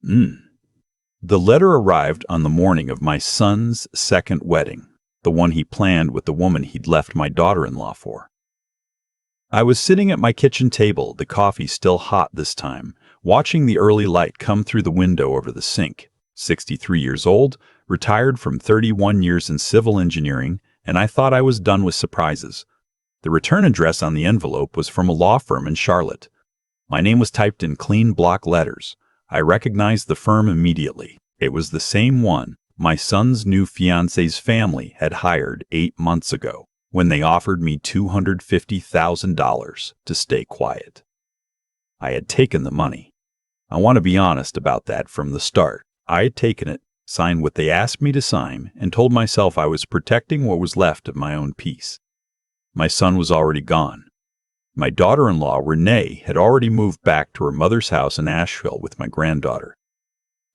Mm. The letter arrived on the morning of my son's second wedding, the one he planned with the woman he'd left my daughter-in-law for. I was sitting at my kitchen table, the coffee still hot this time, watching the early light come through the window over the sink. 63 years old, retired from 31 years in civil engineering, and I thought I was done with surprises. The return address on the envelope was from a law firm in Charlotte. My name was typed in clean block letters. I recognized the firm immediately. It was the same one my son's new fiancé's family had hired 8 months ago, when they offered me $250,000 to stay quiet. I had taken the money. I want to be honest about that from the start. I had taken it, signed what they asked me to sign, and told myself I was protecting what was left of my own peace. My son was already gone. My daughter-in-law, Renee, had already moved back to her mother's house in Asheville with my granddaughter.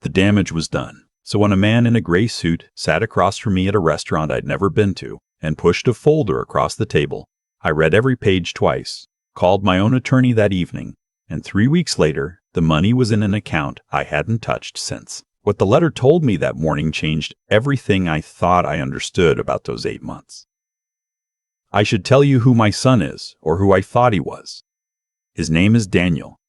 The damage was done, so when a man in a gray suit sat across from me at a restaurant I'd never been to and pushed a folder across the table, I read every page twice, called my own attorney that evening, and 3 weeks later, the money was in an account I hadn't touched since. What the letter told me that morning changed everything I thought I understood about those 8 months. I should tell you who my son is, or who I thought he was. His name is Daniel.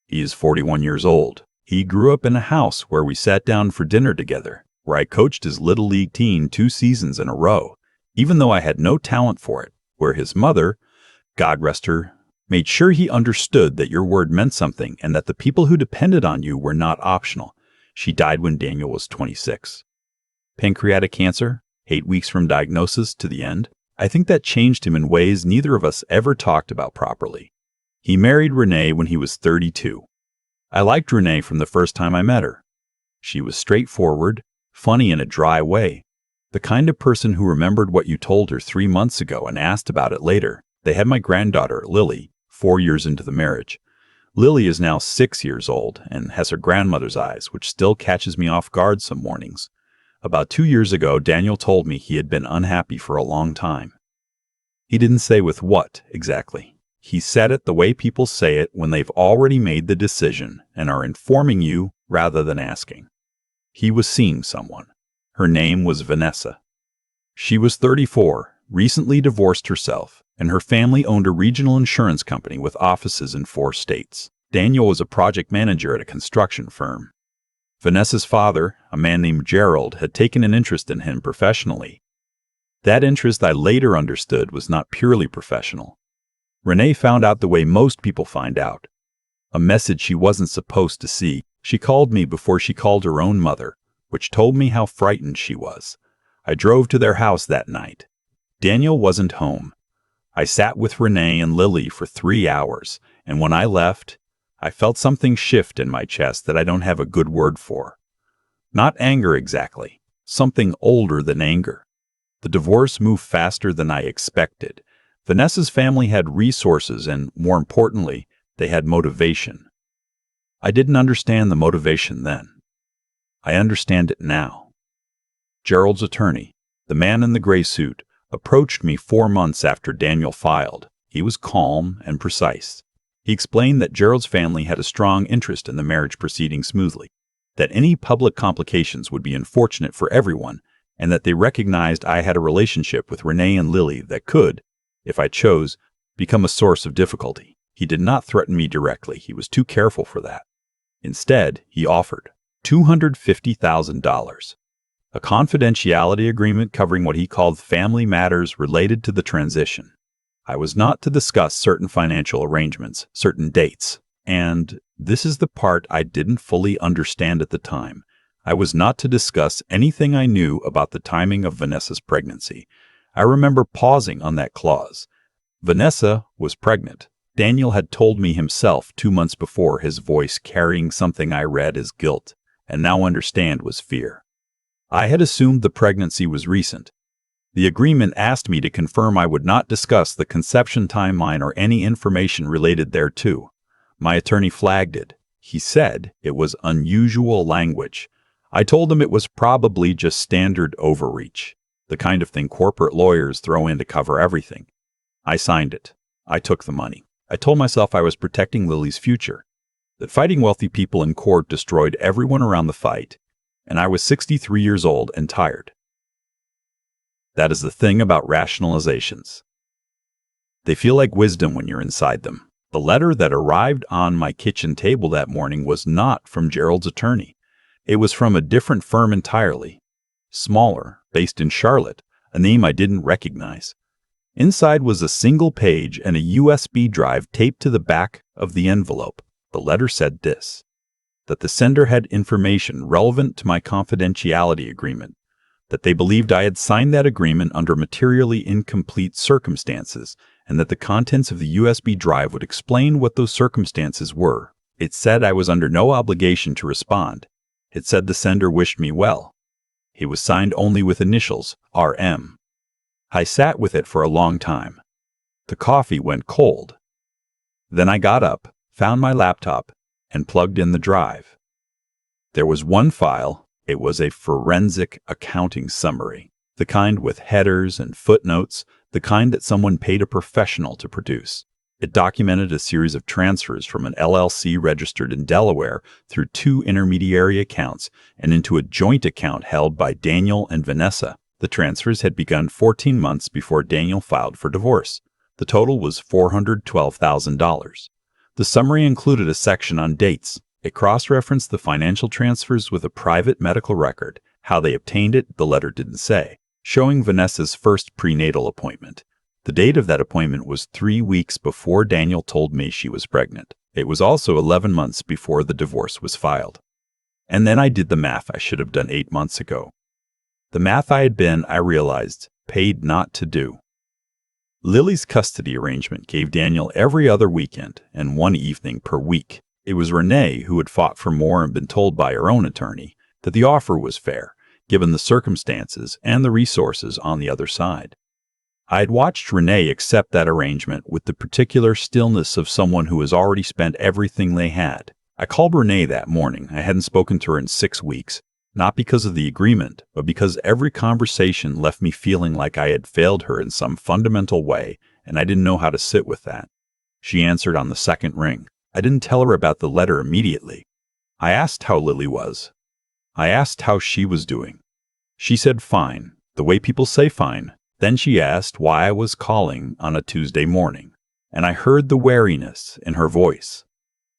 He is 41 years old. He grew up in a house where we sat down for dinner together, where I coached his Little League team 2 seasons in a row, even though I had no talent for it, where his mother, God rest her, made sure he understood that your word meant something and that the people who depended on you were not optional. She died when Daniel was 26. Pancreatic cancer, 8 weeks from diagnosis to the end. I think that changed him in ways neither of us ever talked about properly. He married Renee when he was 32. I liked Renee from the first time I met her. She was straightforward, funny in a dry way, the kind of person who remembered what you told her 3 months ago and asked about it later. They had my granddaughter, Lily, 4 years into the marriage. Lily is now 6 years old and has her grandmother's eyes, which still catches me off guard some mornings. About 2 years ago, Daniel told me he had been unhappy for a long time. He didn't say with what, exactly. He said it the way people say it when they've already made the decision and are informing you rather than asking. He was seeing someone. Her name was Vanessa. She was 34, recently divorced herself, and her family owned a regional insurance company with offices in 4 states. Daniel was a project manager at a construction firm. Vanessa's father, a man named Gerald, had taken an interest in him professionally. That interest I later understood was not purely professional. Renee found out the way most people find out. A message she wasn't supposed to see. She called me before she called her own mother, which told me how frightened she was. I drove to their house that night. Daniel wasn't home. I sat with Renee and Lily for 3 hours, and when I left, I felt something shift in my chest that I don't have a good word for. Not anger exactly, something older than anger. The divorce moved faster than I expected. Vanessa's family had resources and, more importantly, they had motivation. I didn't understand the motivation then. I understand it now. Gerald's attorney, the man in the gray suit, approached me 4 months after Daniel filed. He was calm and precise. He explained that Gerald's family had a strong interest in the marriage proceeding smoothly, that any public complications would be unfortunate for everyone, and that they recognized I had a relationship with Renee and Lily that could, if I chose, become a source of difficulty. He did not threaten me directly. He was too careful for that. Instead, he offered $250,000, a confidentiality agreement covering what he called family matters related to the transition. I was not to discuss certain financial arrangements, certain dates, and this is the part I didn't fully understand at the time. I was not to discuss anything I knew about the timing of Vanessa's pregnancy. I remember pausing on that clause. Vanessa was pregnant. Daniel had told me himself 2 months before, his voice carrying something I read as guilt, and now understand was fear. I had assumed the pregnancy was recent. The agreement asked me to confirm I would not discuss the conception timeline or any information related thereto. My attorney flagged it. He said it was unusual language. I told him it was probably just standard overreach, the kind of thing corporate lawyers throw in to cover everything. I signed it. I took the money. I told myself I was protecting Lily's future. that fighting wealthy people in court destroyed everyone around the fight, and I was 63 years old and tired. That is the thing about rationalizations. They feel like wisdom when you're inside them. The letter that arrived on my kitchen table that morning was not from Gerald's attorney. It was from a different firm entirely, smaller, based in Charlotte, a name I didn't recognize. Inside was a single page and a USB drive taped to the back of the envelope. The letter said this: that the sender had information relevant to my confidentiality agreement, that they believed I had signed that agreement under materially incomplete circumstances, and that the contents of the USB drive would explain what those circumstances were. It said I was under no obligation to respond. It said the sender wished me well. It was signed only with initials, RM. I sat with it for a long time. The coffee went cold. Then I got up, found my laptop, and plugged in the drive. There was one file. It was a forensic accounting summary, the kind with headers and footnotes, the kind that someone paid a professional to produce. It documented a series of transfers from an LLC registered in Delaware through 2 intermediary accounts and into a joint account held by Daniel and Vanessa. The transfers had begun 14 months before Daniel filed for divorce. The total was $412,000. The summary included a section on dates. It cross-referenced the financial transfers with a private medical record. How they obtained it, the letter didn't say, showing Vanessa's first prenatal appointment. The date of that appointment was 3 weeks before Daniel told me she was pregnant. It was also 11 months before the divorce was filed. And then I did the math I should have done 8 months ago. The math I realized, paid not to do. Lily's custody arrangement gave Daniel every other weekend and 1 evening per week. It was Renee who had fought for more and been told by her own attorney that the offer was fair, given the circumstances and the resources on the other side. I had watched Renee accept that arrangement with the particular stillness of someone who has already spent everything they had. I called Renee that morning. I hadn't spoken to her in 6 weeks, not because of the agreement, but because every conversation left me feeling like I had failed her in some fundamental way, and I didn't know how to sit with that. She answered on the second ring. I didn't tell her about the letter immediately. I asked how Lily was. I asked how she was doing. She said fine, the way people say fine. Then she asked why I was calling on a Tuesday morning, and I heard the wariness in her voice,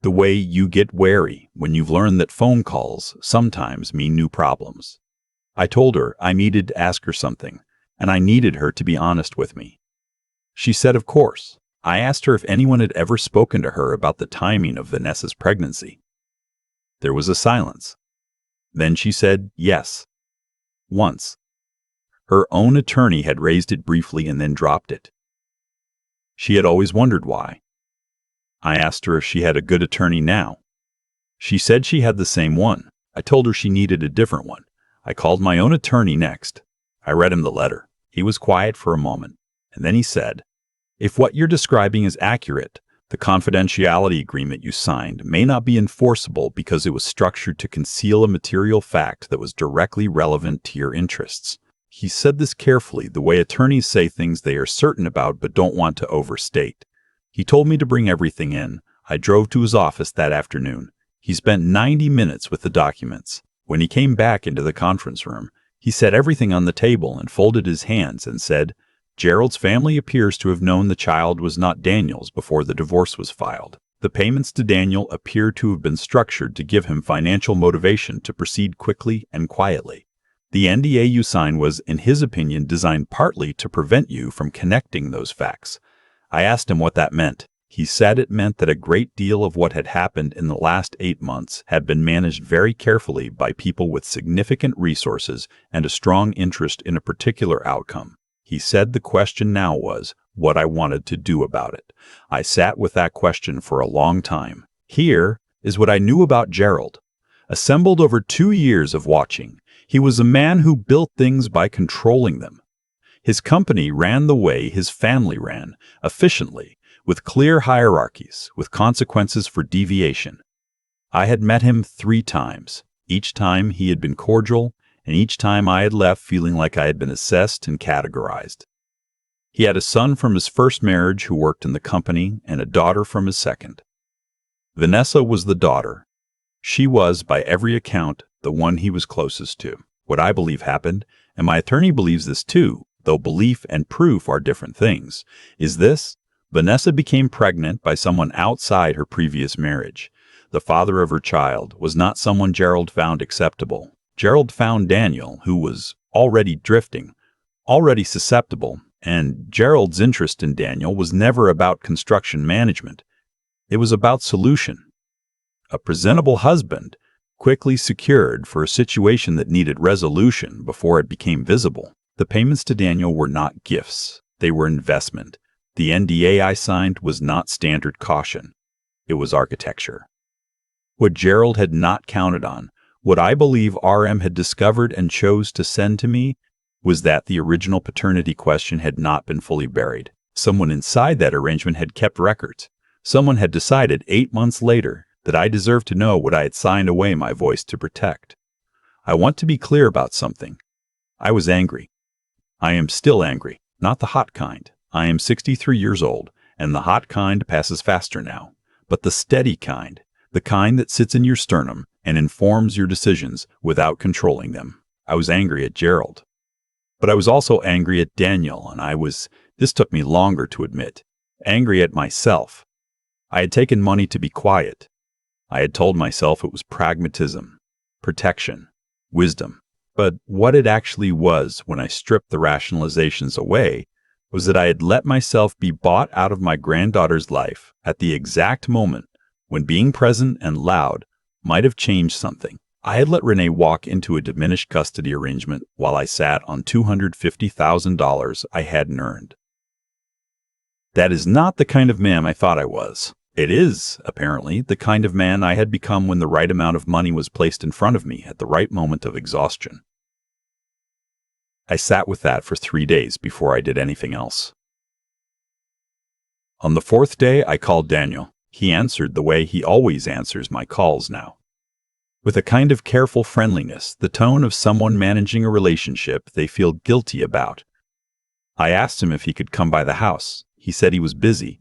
the way you get wary when you've learned that phone calls sometimes mean new problems. I told her I needed to ask her something, and I needed her to be honest with me. She said, of course. I asked her if anyone had ever spoken to her about the timing of Vanessa's pregnancy. There was a silence. Then she said yes. Once. Her own attorney had raised it briefly and then dropped it. She had always wondered why. I asked her if she had a good attorney now. She said she had the same one. I told her she needed a different one. I called my own attorney next. I read him the letter. He was quiet for a moment, and then he said, if what you're describing is accurate, the confidentiality agreement you signed may not be enforceable because it was structured to conceal a material fact that was directly relevant to your interests. He said this carefully, the way attorneys say things they are certain about but don't want to overstate. He told me to bring everything in. I drove to his office that afternoon. He spent 90 minutes with the documents. When he came back into the conference room, he set everything on the table and folded his hands and said, Gerald's family appears to have known the child was not Daniel's before the divorce was filed. The payments to Daniel appear to have been structured to give him financial motivation to proceed quickly and quietly. The NDA you signed was, in his opinion, designed partly to prevent you from connecting those facts. I asked him what that meant. He said it meant that a great deal of what had happened in the last 8 months had been managed very carefully by people with significant resources and a strong interest in a particular outcome. He said the question now was what I wanted to do about it. I sat with that question for a long time. Here is what I knew about Gerald. Assembled over 2 years of watching, he was a man who built things by controlling them. His company ran the way his family ran, efficiently, with clear hierarchies, with consequences for deviation. I had met him 3 times. Each time he had been cordial, and each time I had left feeling like I had been assessed and categorized. He had a son from his first marriage who worked in the company and a daughter from his second. Vanessa was the daughter. She was, by every account, the one he was closest to. What I believe happened, and my attorney believes this too, though belief and proof are different things, is this: Vanessa became pregnant by someone outside her previous marriage. The father of her child was not someone Gerald found acceptable. Gerald found Daniel, who was already drifting, already susceptible, and Gerald's interest in Daniel was never about construction management. It was about solution. A presentable husband, quickly secured for a situation that needed resolution before it became visible. The payments to Daniel were not gifts. They were investment. The NDA I signed was not standard caution. It was architecture. What Gerald had not counted on, what I believe RM had discovered and chose to send to me, was that the original paternity question had not been fully buried. Someone inside that arrangement had kept records. Someone had decided 8 months later that I deserved to know what I had signed away my voice to protect. I want to be clear about something. I was angry. I am still angry, not the hot kind. I am 63 years old, and the hot kind passes faster now. But the steady kind, the kind that sits in your sternum and informs your decisions without controlling them. I was angry at Gerald. But I was also angry at Daniel, and this took me longer to admit, angry at myself. I had taken money to be quiet. I had told myself it was pragmatism, protection, wisdom. But what it actually was, when I stripped the rationalizations away, was that I had let myself be bought out of my granddaughter's life at the exact moment when being present and loud might have changed something. I had let Renee walk into a diminished custody arrangement while I sat on $250,000 I hadn't earned. That is not the kind of man I thought I was. It is, apparently, the kind of man I had become when the right amount of money was placed in front of me at the right moment of exhaustion. I sat with that for 3 days before I did anything else. On the 4th day, I called Daniel. He answered the way he always answers my calls now. With a kind of careful friendliness, the tone of someone managing a relationship they feel guilty about. I asked him if he could come by the house. He said he was busy.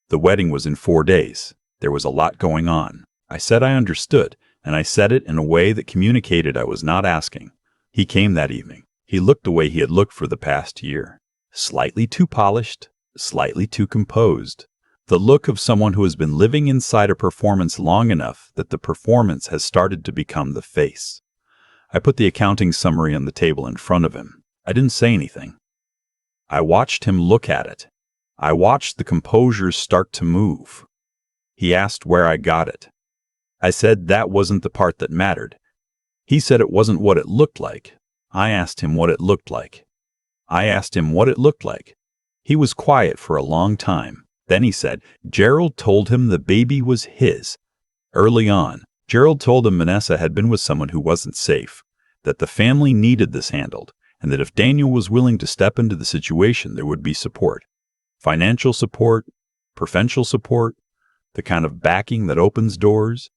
The wedding was in 4 days. There was a lot going on. I said I understood, and I said it in a way that communicated I was not asking. He came that evening. He looked the way he had looked for the past year. Slightly too polished, slightly too composed. The look of someone who has been living inside a performance long enough that the performance has started to become the face. I put the accounting summary on the table in front of him. I didn't say anything. I watched him look at it. I watched the composure start to move. He asked where I got it. I said that wasn't the part that mattered. He said it wasn't what it looked like. I asked him what it looked like. He was quiet for a long time. Then he said, Gerald told him the baby was his. Early on, Gerald told him Vanessa had been with someone who wasn't safe, that the family needed this handled, and that if Daniel was willing to step into the situation, there would be support. Financial support, provincial support, the kind of backing that opens doors.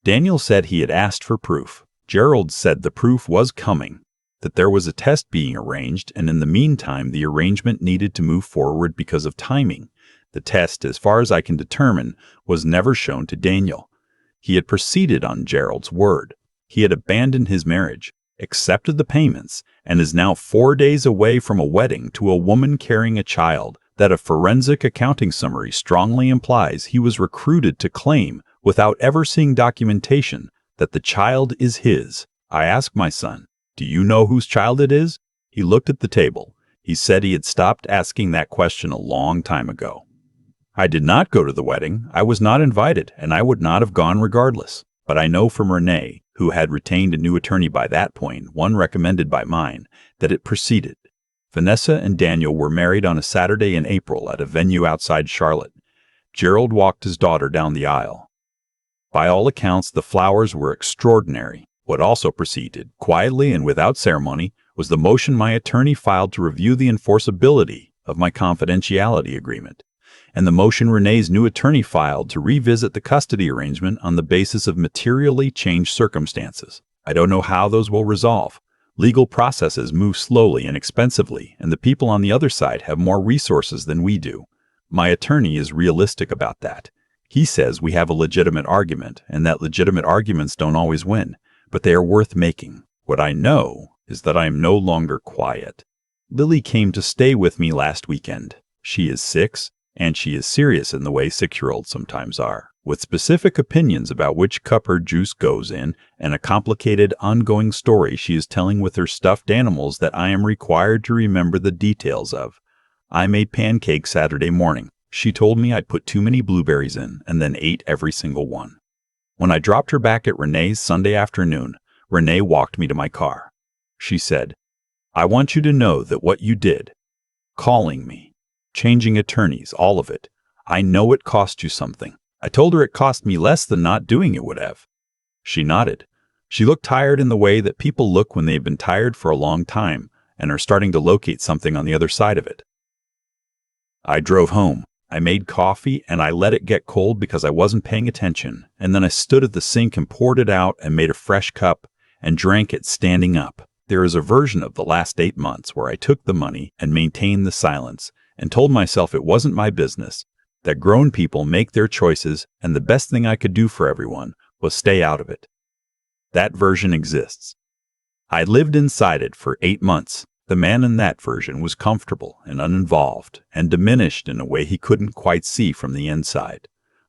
Daniel said he had asked for proof. Gerald said the proof was coming, that there was a test being arranged, and in the meantime the arrangement needed to move forward because of timing. The test, as far as I can determine, was never shown to Daniel. He had proceeded on Gerald's word. He had abandoned his marriage, accepted the payments, and is now 4 days away from a wedding to a woman carrying a child that a forensic accounting summary strongly implies he was recruited to claim without ever seeing documentation that the child is his. I asked my son, "Do you know whose child it is?" He looked at the table. He said he had stopped asking that question a long time ago. I did not go to the wedding. I was not invited, and I would not have gone regardless. But I know from Renee, who had retained a new attorney by that point, one recommended by mine, that it proceeded. Vanessa and Daniel were married on a Saturday in April at a venue outside Charlotte. Gerald walked his daughter down the aisle. By all accounts, the flowers were extraordinary. What also proceeded, quietly and without ceremony, was the motion my attorney filed to review the enforceability of my confidentiality agreement, and the motion Renee's new attorney filed to revisit the custody arrangement on the basis of materially changed circumstances. I don't know how those will resolve. Legal processes move slowly and expensively, and the people on the other side have more resources than we do. My attorney is realistic about that. He says we have a legitimate argument, and that legitimate arguments don't always win, but they are worth making. What I know is that I am no longer quiet. Lily came to stay with me last weekend. She is 6, and she is serious in the way 6-year-olds sometimes are, with specific opinions about which cup her juice goes in and a complicated, ongoing story she is telling with her stuffed animals that I am required to remember the details of. I made pancakes Saturday morning. She told me I'd put too many blueberries in and then ate every single one. When I dropped her back at Renee's Sunday afternoon, Renee walked me to my car. She said, "I want you to know that what you did, calling me, changing attorneys, all of it, I know it cost you something." I told her it cost me less than not doing it would have. She nodded. She looked tired in the way that people look when they've been tired for a long time and are starting to locate something on the other side of it. I drove home. I made coffee and I let it get cold because I wasn't paying attention, and then I stood at the sink and poured it out and made a fresh cup and drank it standing up. There is a version of the last 8 months where I took the money and maintained the silence and told myself it wasn't my business, that grown people make their choices and the best thing I could do for everyone was stay out of it. That version exists. I lived inside it for 8 months. The man in that version was comfortable and uninvolved and diminished in a way he couldn't quite see from the inside.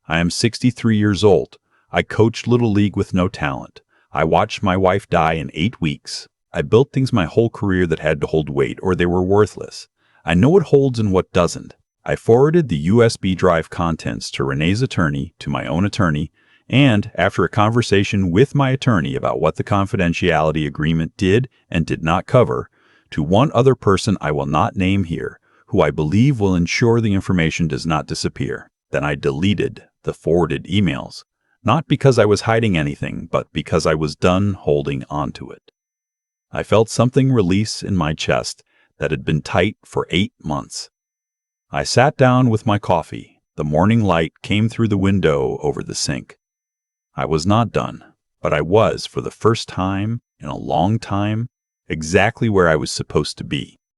I am 63 years old. I coached Little League with no talent. I watched my wife die in 8 weeks. I built things my whole career that had to hold weight or they were worthless. I know what holds and what doesn't. I forwarded the USB drive contents to Renee's attorney, to my own attorney, and after a conversation with my attorney about what the confidentiality agreement did and did not cover, to one other person I will not name here, who I believe will ensure the information does not disappear. Then I deleted the forwarded emails, not because I was hiding anything, but because I was done holding onto it. I felt something release in my chest that had been tight for 8 months. I sat down with my coffee. The morning light came through the window over the sink. I was not done, but I was, for the first time in a long time, exactly where I was supposed to be.